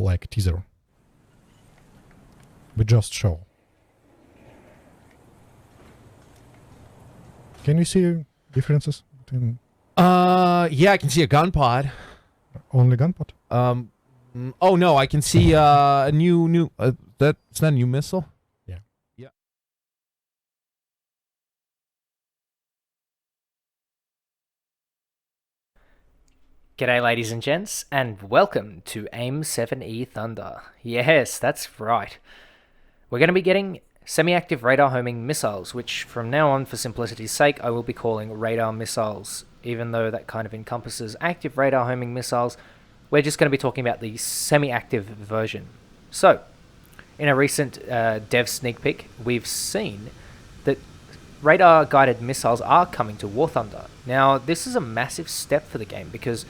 like teaser. We just show. Can you see differences between Yeah, I can see a gun pod. only gunpowder? Oh no, I can see a new. That's not a new missile. Yeah. Yeah. G'day ladies and gents, and welcome to AIM-7E Thunder. Yes, that's right. We're going to be getting semi-active radar homing missiles, which from now on, for simplicity's sake, I will be calling radar missiles. Even though that kind of encompasses active radar homing missiles, we're just going to be talking about the semi-active version. So, in a recent dev sneak peek, we've seen that radar-guided missiles are coming to War Thunder. Now, this is a massive step for the game because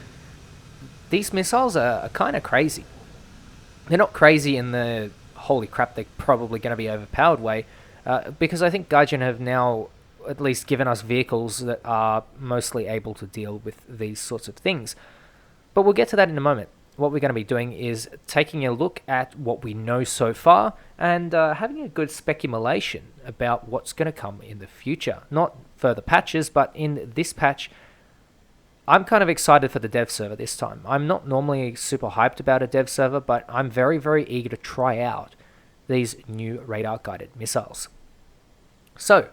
these missiles are kind of crazy. They're not crazy in the holy crap, they're probably going to be overpowered way, because I think Gaijin have now at least given us vehicles that are mostly able to deal with these sorts of things. But we'll get to that in a moment. What we're going to be doing is taking a look at what we know so far and having a good speculation about what's going to come in the future. Not further patches, but in this patch, I'm kind of excited for the dev server this time. I'm not normally super hyped about a dev server, but I'm very, very eager to try out these new radar-guided missiles. So,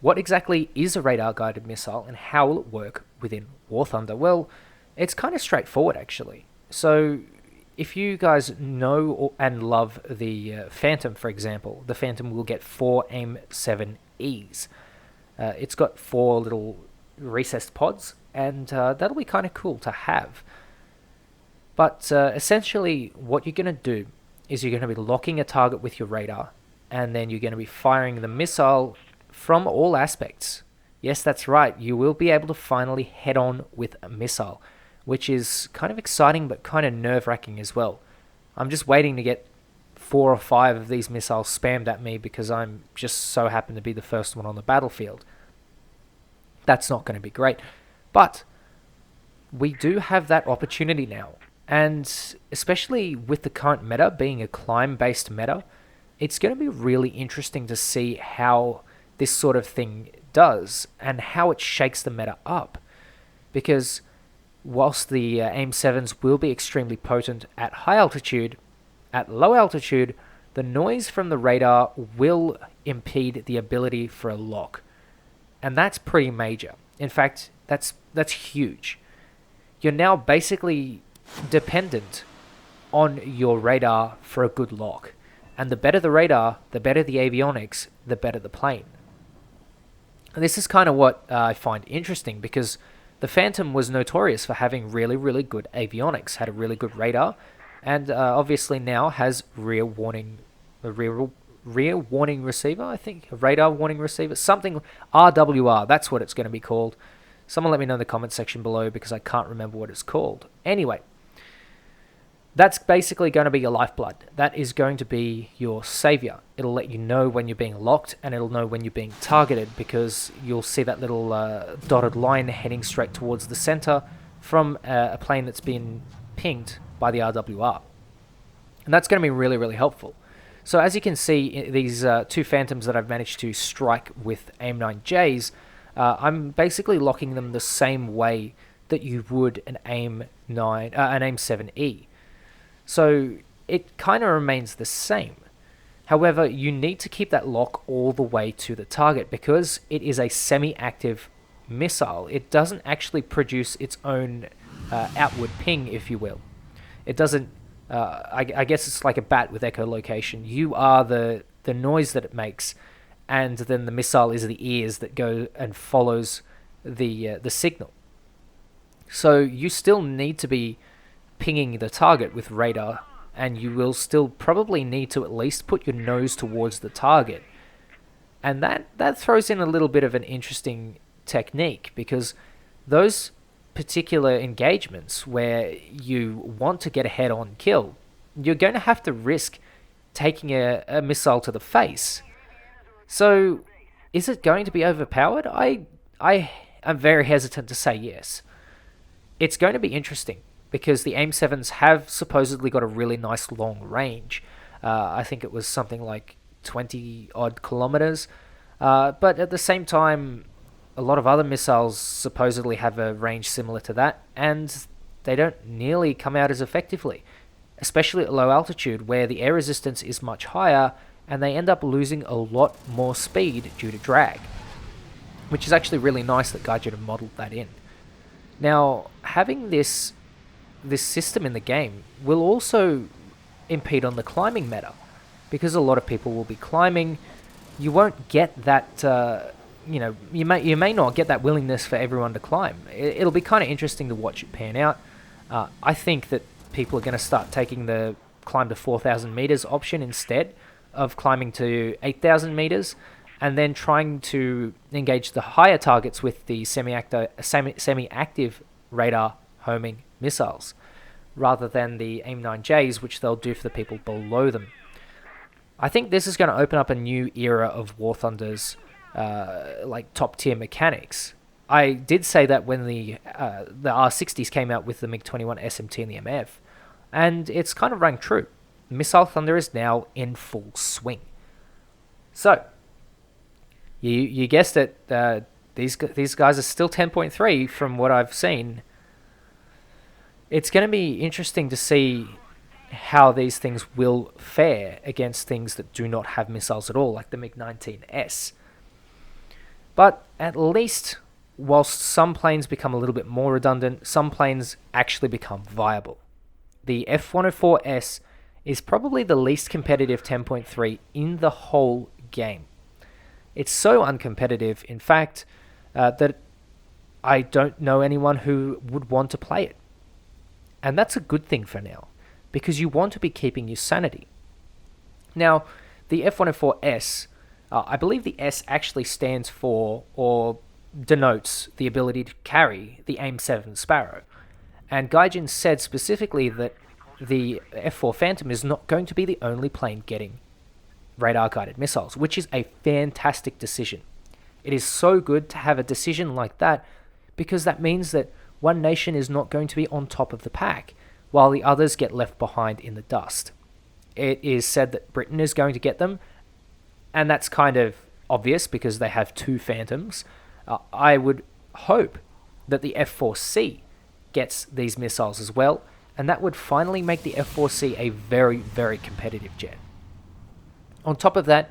what exactly is a radar-guided missile and how will it work within War Thunder? Well, it's kind of straightforward actually. So, if you guys know and love the Phantom, for example, the Phantom will get 4 AIM-7Es. It's got 4 little recessed pods, and that'll be kind of cool to have. But essentially, what you're going to do is you're going to be locking a target with your radar, and then you're going to be firing the missile from all aspects. Yes, that's right, you will be able to finally head on with a missile, which is kind of exciting but kind of nerve-wracking as well. I'm just waiting to get 4 or 5 of these missiles spammed at me because I'm just so happen to be the first one on the battlefield. That's not going to be great. But we do have that opportunity now. And especially with the current meta being a climb-based meta, it's going to be really interesting to see how this sort of thing does and how it shakes the meta up. Because whilst the AIM-7s will be extremely potent at high altitude, at low altitude, the noise from the radar will impede the ability for a lock. And that's pretty major. In fact, that's huge. You're now basically dependent on your radar for a good lock. And the better the radar, the better the avionics, the better the plane. And this is kind of what I find interesting because the Phantom was notorious for having really, really good avionics, had a really good radar, and obviously now has rear warning receiver, I think, a radar warning receiver, something, RWR, that's what it's going to be called. Someone let me know in the comment section below because I can't remember what it's called. Anyway, that's basically going to be your lifeblood. That is going to be your savior. It'll let you know when you're being locked and it'll know when you're being targeted because you'll see that little dotted line heading straight towards the center from a plane that's been pinged by the RWR. And that's going to be really, really helpful. So as you can see, these 2 Phantoms that I've managed to strike with AIM-9Js, I'm basically locking them the same way that you would an AIM-7E. So it kind of remains the same. However, you need to keep that lock all the way to the target because it is a semi-active missile. It doesn't actually produce its own outward ping, if you will. It doesn't, I guess it's like a bat with echolocation. You are the noise that it makes, and then the missile is the ears that go and follows the signal. So you still need to be pinging the target with radar, and you will still probably need to at least put your nose towards the target. And that throws in a little bit of an interesting technique because those particular engagements where you want to get a head-on kill, you're going to have to risk taking a missile to the face. So is it going to be overpowered? I am very hesitant to say yes. It's going to be interesting. because the AIM-7s have supposedly got a really nice long range. I think it was something like 20 odd kilometers. But at the same time, a lot of other missiles supposedly have a range similar to that, and they don't nearly come out as effectively, especially at low altitude where the air resistance is much higher, and they end up losing a lot more speed due to drag, which is actually really nice that Gaijin have modeled that in. Now, having this system in the game will also impede on the climbing meta, because a lot of people will be climbing. You won't get that, you may not get that willingness for everyone to climb. It'll be kind of interesting to watch it pan out. I think that people are going to start taking the climb to 4,000 meters option instead of climbing to 8,000 meters, and then trying to engage the higher targets with the semi-active radar homing missiles, rather than the AIM-9Js, which they'll do for the people below them. I think this is going to open up a new era of War Thunder's top-tier mechanics. I did say that when the R60s came out with the MiG-21 SMT and the MF, and it's kind of rang true. Missile Thunder is now in full swing. So, you guessed it, these guys are still 10.3 from what I've seen. It's going to be interesting to see how these things will fare against things that do not have missiles at all, like the MiG-19S. But at least, whilst some planes become a little bit more redundant, some planes actually become viable. The F-104S is probably the least competitive 10.3 in the whole game. It's so uncompetitive, in fact, that I don't know anyone who would want to play it. And that's a good thing for now, because you want to be keeping your sanity. Now, the F-104S, I believe the S actually stands for, or denotes, the ability to carry the AIM-7 Sparrow. And Gaijin said specifically that the F-4 Phantom is not going to be the only plane getting radar-guided missiles, which is a fantastic decision. It is so good to have a decision like that, because that means that one nation is not going to be on top of the pack, while the others get left behind in the dust. It is said that Britain is going to get them, and that's kind of obvious because they have two Phantoms. I would hope that the F-4C gets these missiles as well, and that would finally make the F-4C a very, very competitive jet. On top of that,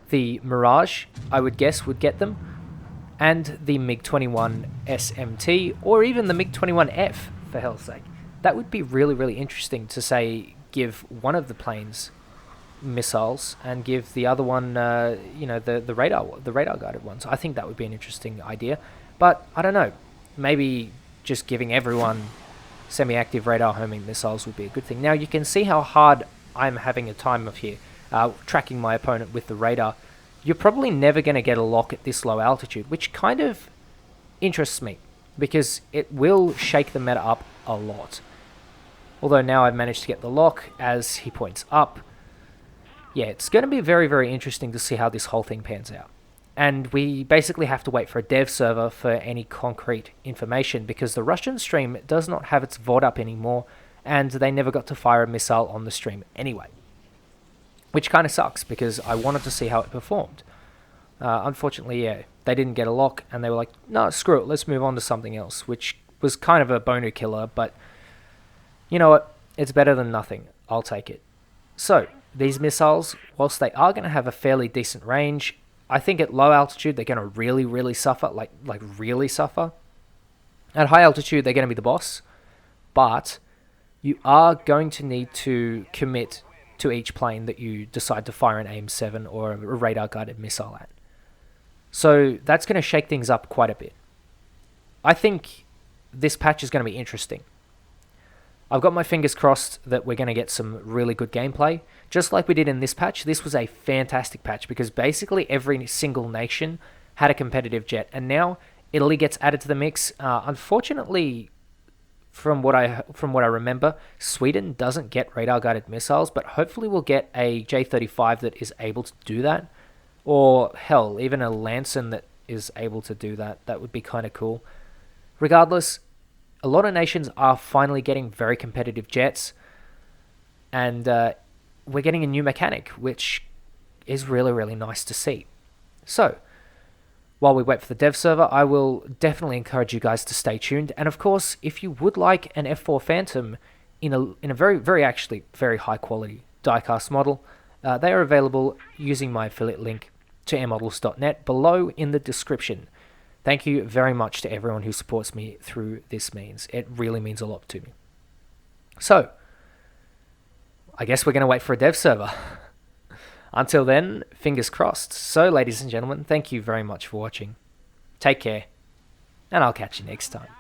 the Mirage, I would guess, would get them, and the MiG-21 SMT, or even the MiG-21F, for hell's sake. That would be really, really interesting to, say, give one of the planes missiles and give the other one, the radar-guided ones. I think that would be an interesting idea. But, I don't know, maybe just giving everyone semi-active radar homing missiles would be a good thing. Now, you can see how hard I'm having a time of here, tracking my opponent with the radar. You're probably never going to get a lock at this low altitude, which kind of interests me, because it will shake the meta up a lot. Although now I've managed to get the lock as he points up. Yeah, it's going to be very, very interesting to see how this whole thing pans out. And we basically have to wait for a dev server for any concrete information, because the Russian stream does not have its VOD up anymore, and they never got to fire a missile on the stream anyway. Which kind of sucks, because I wanted to see how it performed. Unfortunately, yeah, they didn't get a lock, and they were like, no, screw it, let's move on to something else, which was kind of a boner killer, but you know what, it's better than nothing. I'll take it. So, these missiles, whilst they are going to have a fairly decent range, I think at low altitude they're going to really, really suffer, like really suffer. At high altitude, they're going to be the boss, but you are going to need to commit to each plane that you decide to fire an AIM-7 or a radar-guided missile at. So that's going to shake things up quite a bit. I think this patch is going to be interesting. I've got my fingers crossed that we're going to get some really good gameplay. Just like we did in this patch, this was a fantastic patch because basically every single nation had a competitive jet, and now Italy gets added to the mix. Unfortunately, from what I remember, Sweden doesn't get radar-guided missiles, but hopefully we'll get a J-35 that is able to do that. Or, hell, even a Lansen that is able to do that. That would be kind of cool. Regardless, a lot of nations are finally getting very competitive jets, and we're getting a new mechanic, which is really, really nice to see. So, while we wait for the dev server, I will definitely encourage you guys to stay tuned. And of course, if you would like an F4 Phantom in a very, very actually very high quality diecast model, they are available using my affiliate link to airmodels.net below in the description. Thank you very much to everyone who supports me through this means. It really means a lot to me. So, I guess we're going to wait for a dev server. Until then, fingers crossed. So, ladies and gentlemen, thank you very much for watching. Take care, and I'll catch you next time.